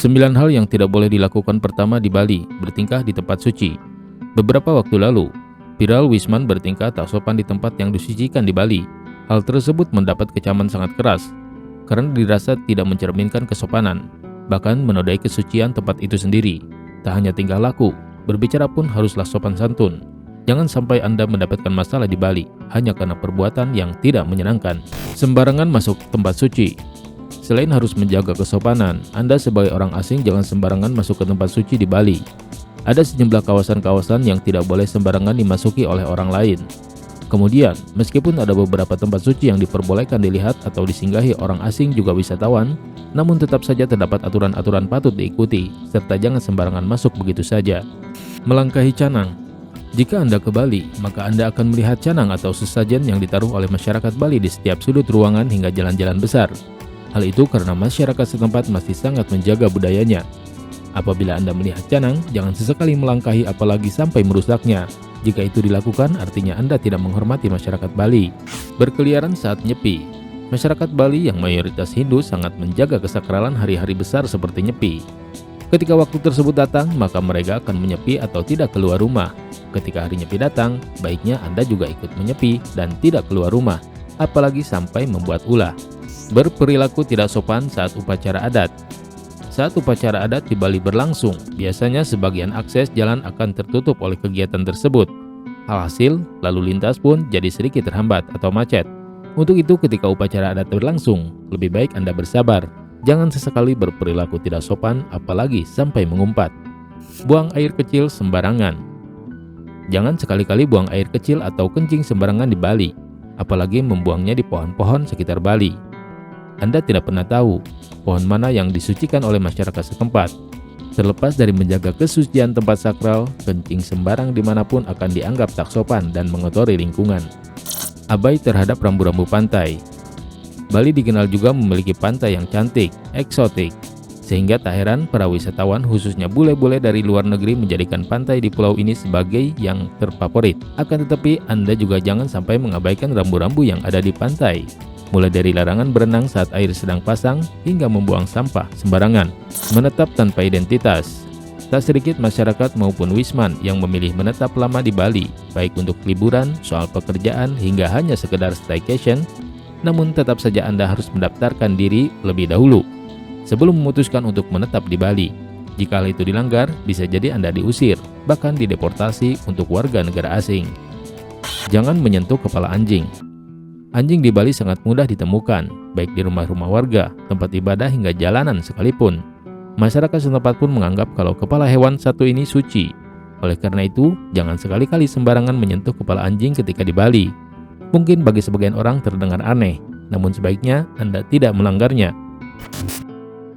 9 hal yang tidak boleh dilakukan pertama di Bali, bertingkah di tempat suci. Beberapa waktu lalu, viral Wisman bertingkah tak sopan di tempat yang disucikan di Bali. Hal tersebut mendapat kecaman sangat keras, karena dirasa tidak mencerminkan kesopanan, bahkan menodai kesucian tempat itu sendiri. Tak hanya tingkah laku, berbicara pun haruslah sopan santun. Jangan sampai Anda mendapatkan masalah di Bali, hanya karena perbuatan yang tidak menyenangkan. Sembarangan masuk tempat suci. Selain harus menjaga kesopanan, Anda sebagai orang asing jangan sembarangan masuk ke tempat suci di Bali. Ada sejumlah kawasan-kawasan yang tidak boleh sembarangan dimasuki oleh orang lain. Kemudian, meskipun ada beberapa tempat suci yang diperbolehkan dilihat atau disinggahi orang asing juga wisatawan, namun tetap saja terdapat aturan-aturan patut diikuti, serta jangan sembarangan masuk begitu saja. Melangkahi canang. Jika Anda ke Bali, maka Anda akan melihat canang atau sesajen yang ditaruh oleh masyarakat Bali di setiap sudut ruangan hingga jalan-jalan besar. Hal itu karena masyarakat setempat masih sangat menjaga budayanya. Apabila Anda melihat canang, jangan sesekali melangkahi apalagi sampai merusaknya. Jika itu dilakukan, artinya Anda tidak menghormati masyarakat Bali. Berkeliaran saat nyepi. Masyarakat Bali yang mayoritas Hindu sangat menjaga kesakralan hari-hari besar seperti nyepi. Ketika waktu tersebut datang, maka mereka akan menyepi atau tidak keluar rumah. Ketika hari nyepi datang, baiknya Anda juga ikut menyepi dan tidak keluar rumah, apalagi sampai membuat ulah. Berperilaku tidak sopan saat upacara adat. Saat upacara adat di Bali berlangsung, biasanya sebagian akses jalan akan tertutup oleh kegiatan tersebut. Alhasil, lalu lintas pun jadi sedikit terhambat atau macet. Untuk itu, ketika upacara adat berlangsung, lebih baik Anda bersabar. Jangan sesekali berperilaku tidak sopan, apalagi sampai mengumpat. Buang air kecil sembarangan. Jangan sekali-kali buang air kecil atau kencing sembarangan di Bali, apalagi membuangnya di pohon-pohon sekitar Bali. Anda tidak pernah tahu pohon mana yang disucikan oleh masyarakat setempat. Terlepas dari menjaga kesucian tempat sakral, kencing sembarang dimanapun akan dianggap tak sopan dan mengotori lingkungan. Abai terhadap rambu-rambu pantai. Bali dikenal juga memiliki pantai yang cantik, eksotik, sehingga tak heran para wisatawan khususnya bule-bule dari luar negeri menjadikan pantai di pulau ini sebagai yang terfavorit. Akan tetapi Anda juga jangan sampai mengabaikan rambu-rambu yang ada di pantai. Mulai dari larangan berenang saat air sedang pasang hingga membuang sampah sembarangan. Menetap tanpa identitas. Tak sedikit masyarakat maupun Wisman yang memilih menetap lama di Bali, baik untuk liburan, soal pekerjaan, hingga hanya sekedar staycation. Namun tetap saja Anda harus mendaftarkan diri lebih dahulu sebelum memutuskan untuk menetap di Bali. Jika hal itu dilanggar, bisa jadi Anda diusir, bahkan dideportasi untuk warga negara asing. Jangan menyentuh kepala anjing. Anjing di Bali sangat mudah ditemukan, baik di rumah-rumah warga, tempat ibadah hingga jalanan sekalipun. Masyarakat setempat pun menganggap kalau kepala hewan satu ini suci. Oleh karena itu, jangan sekali-kali sembarangan menyentuh kepala anjing ketika di Bali. Mungkin bagi sebagian orang terdengar aneh, namun sebaiknya Anda tidak melanggarnya.